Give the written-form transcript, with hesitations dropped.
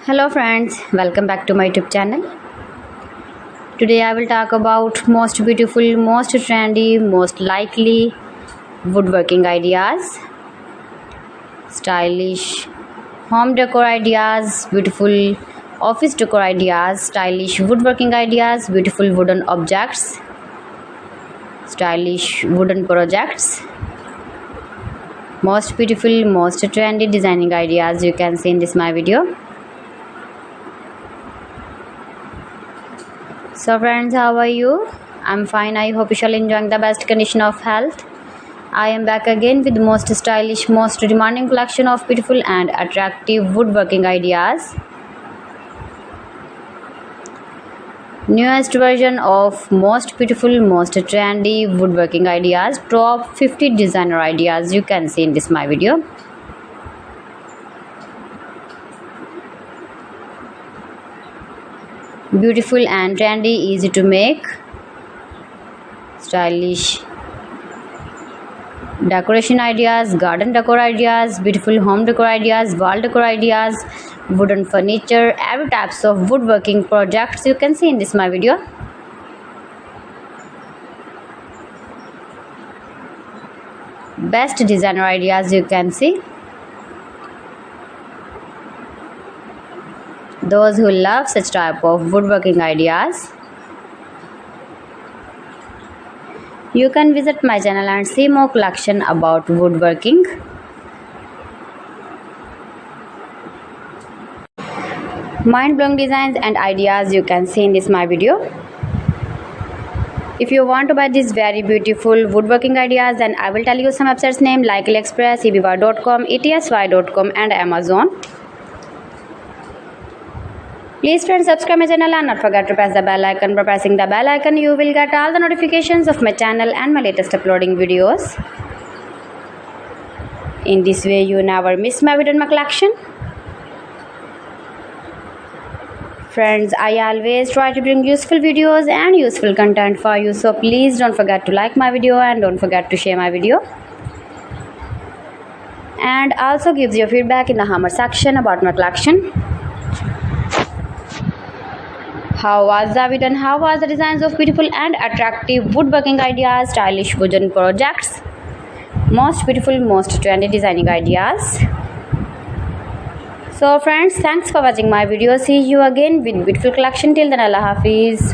Hello friends, welcome back to my YouTube channel. Today I will talk about most beautiful, most trendy, most likely woodworking ideas, stylish home decor ideas, beautiful office decor ideas, stylish woodworking ideas, beautiful wooden objects, stylish wooden projects, most beautiful, most trendy designing ideas you can see in this my video. So friends, how are you? I'm fine. I hope you shall enjoying the best condition of health. I am back again with the most stylish, most demanding collection of beautiful and attractive woodworking ideas. Newest version of most beautiful, most trendy woodworking ideas. Top 50 designer ideas you can see in this my video. Beautiful and trendy, easy to make, stylish decoration ideas, garden decor ideas, beautiful home decor ideas, wall decor ideas, wooden furniture, every types of woodworking projects you can see in this my video. Best designer ideas you can see. Those who love such type of woodworking ideas, you can visit my channel and see more collection about woodworking. Mind-blowing designs and ideas you can see in this my video. If you want to buy these very beautiful woodworking ideas, then I will tell you some websites name like AliExpress, eBay.com, ETSY.com and Amazon. Please friends, subscribe my channel and not forget to press the bell icon. By pressing the bell icon, you will get all the notifications of my channel and my latest uploading videos. In this way, you never miss my video in my collection. Friends, I always try to bring useful videos and useful content for you. So please don't forget to like my video and don't forget to share my video. And also gives your feedback in the comment section about my collection. How was the video and how was the designs of beautiful and attractive woodworking ideas, stylish wooden projects, most beautiful, most trendy designing ideas. So friends, thanks for watching my video. See you again with beautiful collection. Till then, Allah Hafiz.